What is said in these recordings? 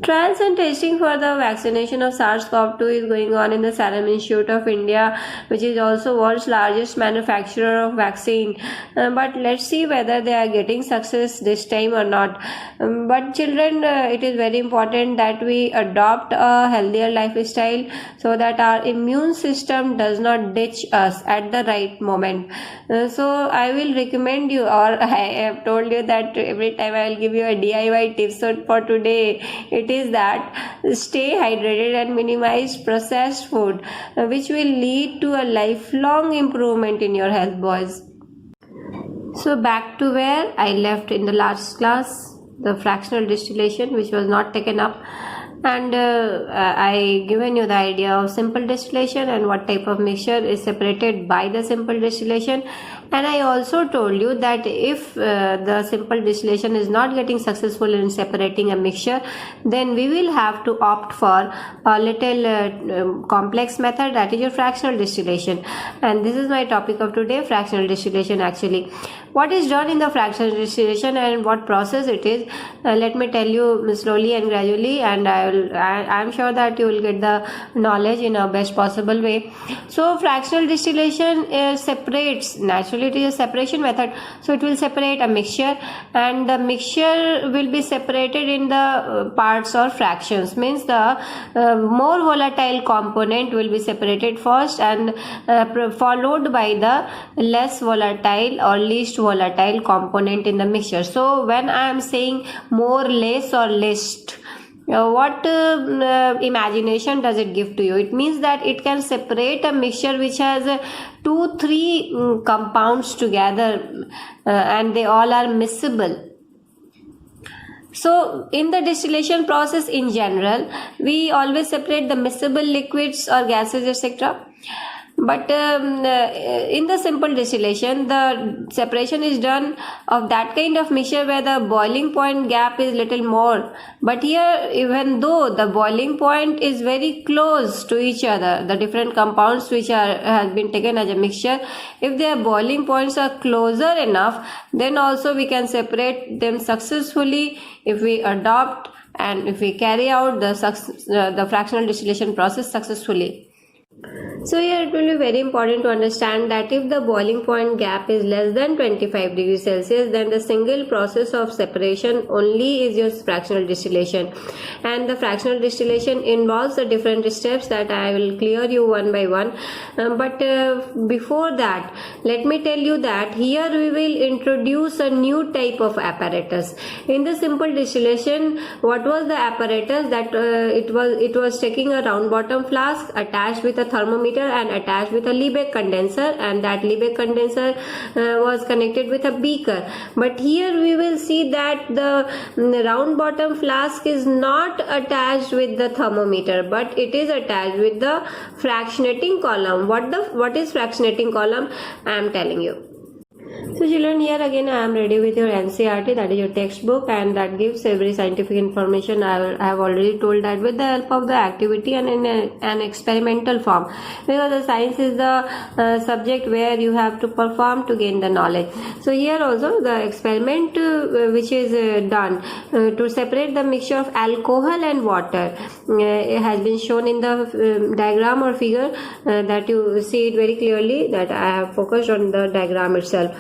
Trials and testing for the vaccination of SARS-CoV-2 is going on in the Serum Institute of India, which is also world's largest manufacturer of vaccine. But let's see whether they are getting success this time or not. But children, it is very important that we adopt a healthier lifestyle so that our immune system does not ditch us at the right moment. So I will recommend you, or I have told you that every time I will give you a DIY tips. So for today, it is that stay hydrated and minimize processed food, which will lead to a lifelong improvement in your health, boys. So back to where I left in the last class, the fractional distillation, which was not taken up, and I given you the idea of simple distillation and what type of mixture is separated by the simple distillation. And I also told you that if the simple distillation is not getting successful in separating a mixture, then we will have to opt for a little complex method, that is your fractional distillation. And this is my topic of today, fractional distillation. Actually, what is done in the fractional distillation and what process it is, let me tell you slowly and gradually, and I am sure that you will get the knowledge in a best possible way. So fractional distillation separates, naturally it is a separation method, so it will separate a mixture, and the mixture will be separated in the parts or fractions, means the more volatile component will be separated first, and followed by the less volatile or least volatile component in the mixture. So when I am saying more, less or least, what imagination does it give to you? It means that it can separate a mixture which has 2-3 compounds together, and they all are miscible. So in the distillation process in general, we always separate the miscible liquids or gases, etc. But in the simple distillation, the separation is done of that kind of mixture where the boiling point gap is little more. But here, even though the boiling point is very close to each other, the different compounds which have been taken as a mixture, if their boiling points are closer enough, then also we can separate them successfully if we adopt and if we carry out the fractional distillation process successfully. So here it will be very important to understand that if the boiling point gap is less than 25 degrees Celsius, then the single process of separation only is your fractional distillation. And the fractional distillation involves the different steps that I will clear you one by one. But before that, let me tell you that here we will introduce a new type of apparatus. In the simple distillation, what was the apparatus? That it was taking a round bottom flask attached with a thermometer and attached with a Liebeck condenser, and that Liebeck condenser was connected with a beaker. But here we will see that the round bottom flask is not attached with the thermometer, but it is attached with the fractionating column. What is fractionating column? I am telling you. So children, here again I am ready with your NCERT, that is your textbook, and that gives every scientific information. I have already told that with the help of the activity and in an experimental form, because the science is the subject where you have to perform to gain the knowledge. So here also the experiment which is done to separate the mixture of alcohol and water it has been shown in the diagram or figure that you see it very clearly, that I have focused on the diagram itself.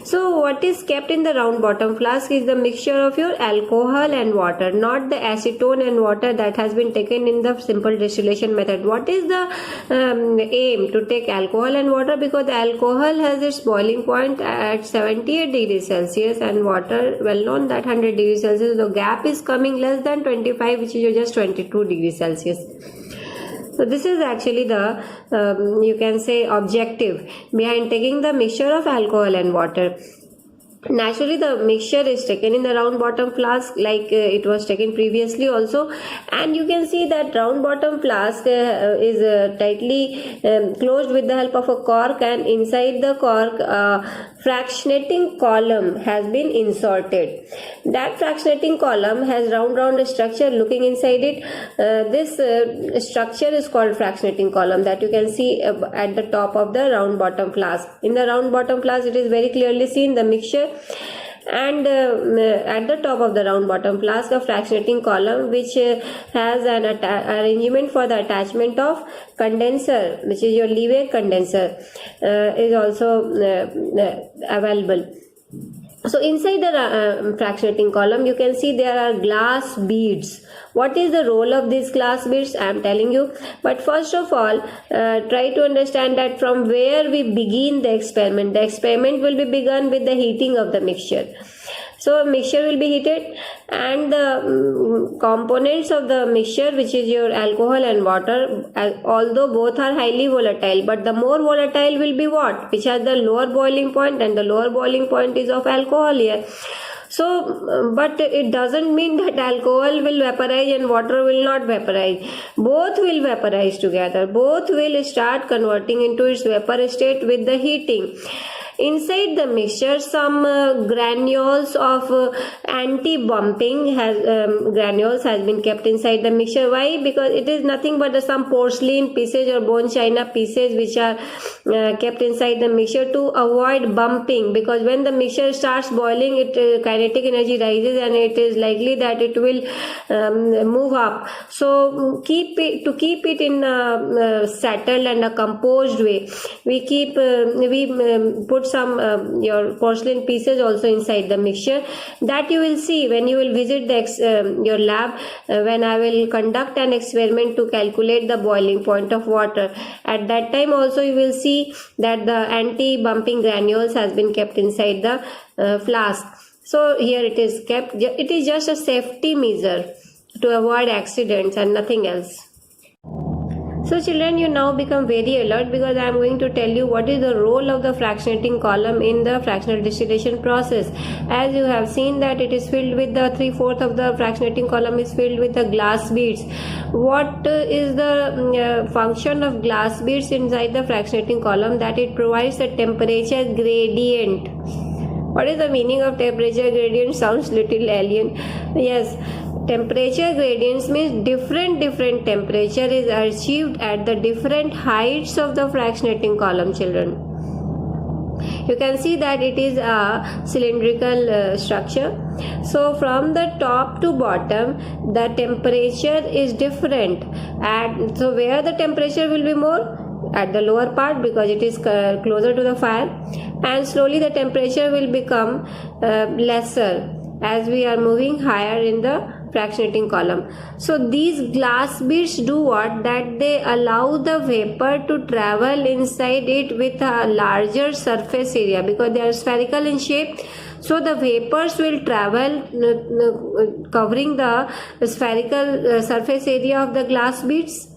So what is kept in the round bottom flask is the mixture of your alcohol and water, not the acetone and water that has been taken in the simple distillation method. What is the aim? To take alcohol and water, because the alcohol has its boiling point at 78 degrees Celsius and water well known that 100 degrees Celsius. The gap is coming less than 25, which is just 22 degrees Celsius. So this is actually the you can say objective behind taking the mixture of alcohol and water. Naturally, the mixture is taken in the round bottom flask like it was taken previously also, and you can see that round bottom flask is tightly closed with the help of a cork, and inside the cork fractionating column has been inserted. That fractionating column has round structure looking inside it. This structure is called fractionating column, that you can see at the top of the round bottom flask. In the round bottom flask, it is very clearly seen the mixture And at the top of the round bottom flask, a fractionating column which has an arrangement for the attachment of condenser, which is your leeway condenser, is also available. So inside the fractionating column, you can see there are glass beads. What is the role of these glass beads? I am telling you. But first of all, try to understand that from where we begin the experiment. The experiment will be begun with the heating of the mixture. So mixture will be heated, and the components of the mixture, which is your alcohol and water, although both are highly volatile, but the more volatile will be what? Which has the lower boiling point, and the lower boiling point is of alcohol here. So, but it doesn't mean that alcohol will vaporize and water will not vaporize. Both will vaporize together. Both will start converting into its vapor state with the heating. Inside the mixture, some granules of anti-bumping granules has been kept inside the mixture. Why? Because it is nothing but some porcelain pieces or bone china pieces which are kept inside the mixture to avoid bumping. Because when the mixture starts boiling, kinetic energy rises and it is likely that it will move up. So keep it in a settled and a composed way, we put some your porcelain pieces also inside the mixture. That you will see when you will visit your lab, when I will conduct an experiment to calculate the boiling point of water. At that time also you will see that the anti-bumping granules has been kept inside the flask. So here it is kept. It is just a safety measure to avoid accidents and nothing else. So children, you now become very alert, because I am going to tell you what is the role of the fractionating column in the fractional distillation process. As you have seen that it is filled with the 3/4 of the fractionating column is filled with the glass beads. What is the function of glass beads inside the fractionating column? That it provides a temperature gradient. What is the meaning of temperature gradient? Sounds little alien. Yes. Temperature gradients means different temperature is achieved at the different heights of the fractionating column, children. You can see that it is a cylindrical structure. So from the top to bottom, the temperature is different. And so where the temperature will be more? At the lower part, because it is closer to the fire, and slowly the temperature will become lesser as we are moving higher in the fractionating column. So these glass beads do what? That they allow the vapor to travel inside it with a larger surface area, because they are spherical in shape. So the vapors will travel covering the spherical surface area of the glass beads.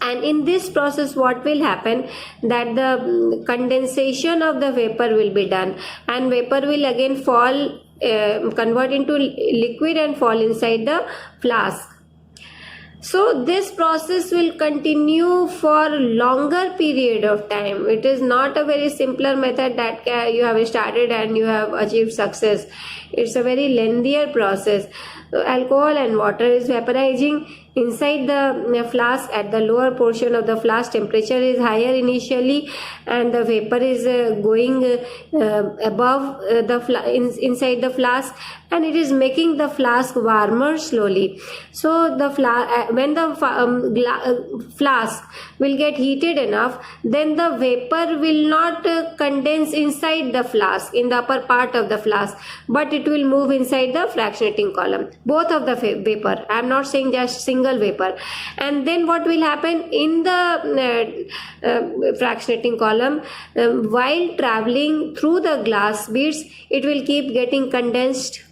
And in this process, what will happen? That the condensation of the vapor will be done, and vapor will again fall, convert into liquid and fall inside the flask. So this process will continue for longer period of time. It is not a very simpler method that you have started and you have achieved success. It's a very lengthier process. So alcohol and water is vaporizing inside the flask. At the lower portion of the flask, temperature is higher initially, and the vapor is going above inside the flask, and it is making the flask warmer slowly. So the when the flask will get heated enough, then the vapor will not condense inside the flask in the upper part of the flask, but it will move inside the fractionating column. Both of the vapor, I am not saying just single vapor. And then what will happen in the fractionating column, while traveling through the glass beads, it will keep getting condensed.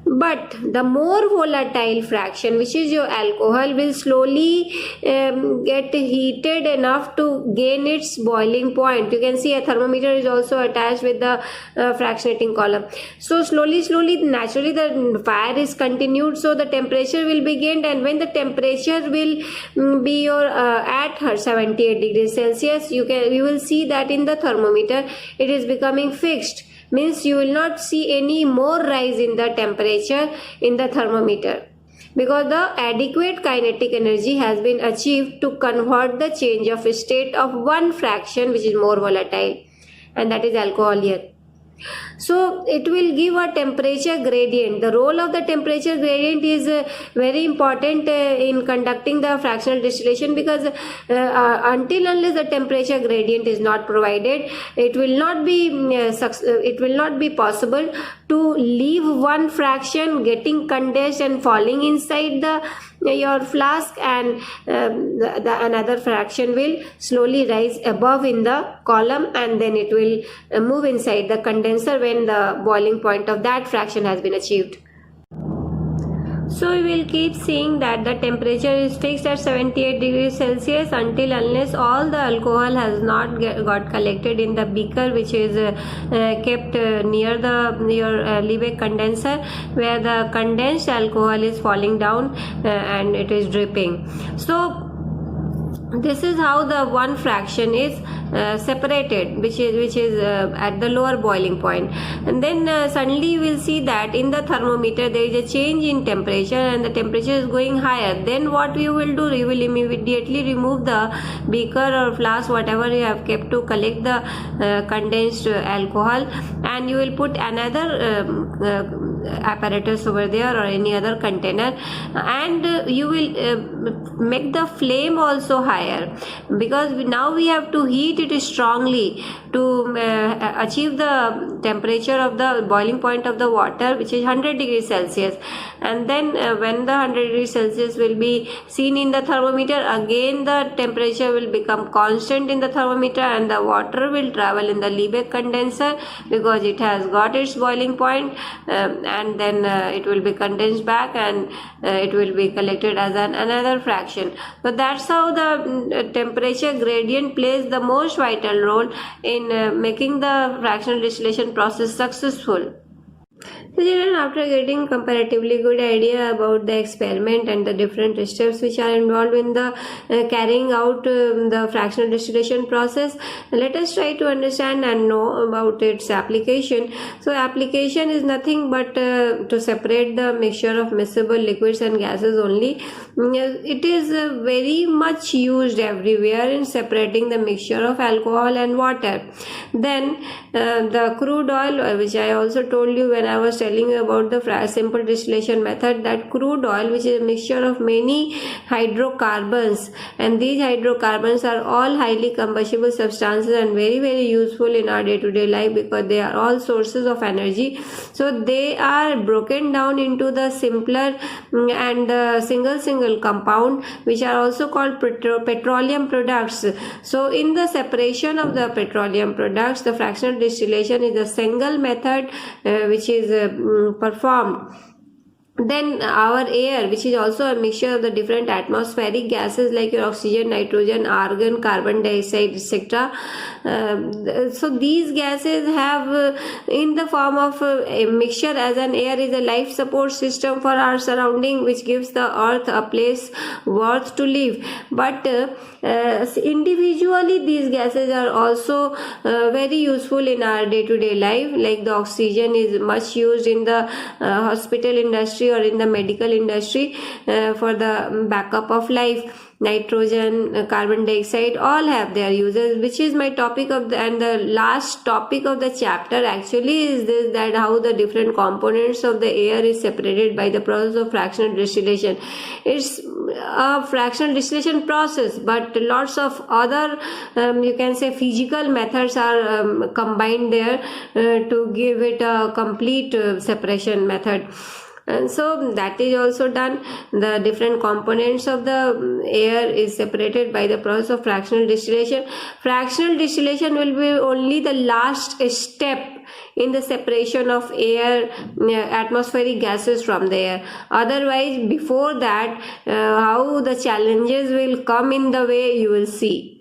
But the more volatile fraction, which is your alcohol, will slowly get heated enough to gain its boiling point. You can see a thermometer is also attached with the fractionating column. So slowly, naturally the fire is continued, so the temperature will be gained, and when the temperature will be your at 78 degrees Celsius, you will see that in the thermometer it is becoming fixed. Means you will not see any more rise in the temperature in the thermometer, because the adequate kinetic energy has been achieved to convert the change of state of one fraction which is more volatile, and that is alcohol here. So it will give a temperature gradient. The role of the temperature gradient is very important in conducting the fractional distillation, because until unless the temperature gradient is not provided, it will not be possible to leave one fraction getting condensed and falling inside your flask, and the another fraction will slowly rise above in the column, and then it will move inside the condenser when the boiling point of that fraction has been achieved. So we will keep seeing that the temperature is fixed at 78 degrees Celsius until unless all the alcohol has not got collected in the beaker, which is kept near your Liebig condenser, where the condensed alcohol is falling down and it is dripping. So this is how the one fraction is separated, which is at the lower boiling point. And then suddenly you will see that in the thermometer there is a change in temperature and the temperature is going higher. Then what you will do, you will immediately remove the beaker or flask, whatever you have kept to collect the condensed alcohol, and you will put another apparatus over there or any other container, and you will make the flame also higher, because now we have to heat it strongly to achieve the temperature of the boiling point of the water, which is 100 degrees Celsius. And then when the 100 degrees Celsius will be seen in the thermometer, again the temperature will become constant in the thermometer and the water will travel in the Liebig condenser, because it has got its boiling point, and then it will be condensed back and it will be collected as another fraction. So that's how the temperature gradient plays the most vital role in making the fractional distillation process successful. So children, after getting comparatively good idea about the experiment and the different steps which are involved in the carrying out the fractional distillation process, let us try to understand and know about its application. So application is nothing but to separate the mixture of miscible liquids and gases only. It is very much used everywhere in separating the mixture of alcohol and water. Then the crude oil, which I also told you when I was telling you about the simple distillation method, that crude oil, which is a mixture of many hydrocarbons, and these hydrocarbons are all highly combustible substances and very, very useful in our day-to-day life, because they are all sources of energy. So they are broken down into the simpler and the single compound, which are also called petroleum products. So in the separation of the petroleum products, the fractional distillation is a single method which is performed. Then our air, which is also a mixture of the different atmospheric gases like your oxygen, nitrogen, argon, carbon dioxide, etc. So these gases have in the form of a mixture as an air is a life support system for our surrounding, which gives the earth a place worth to live. But individually these gases are also very useful in our day-to-day life. Like the oxygen is much used in the hospital industry or in the medical industry for the backup of life. Nitrogen, carbon dioxide, all have their uses, which is my topic of the last topic of the chapter actually is this, that how the different components of the air is separated by the process of fractional distillation. It's a fractional distillation process, but lots of other you can say physical methods are combined there to give it a complete separation method. And so that is also done. The different components of the air is separated by the process of fractional distillation. Fractional distillation will be only the last step in the separation of air, atmospheric gases from the air. Otherwise, before that, how the challenges will come in the way, you will see.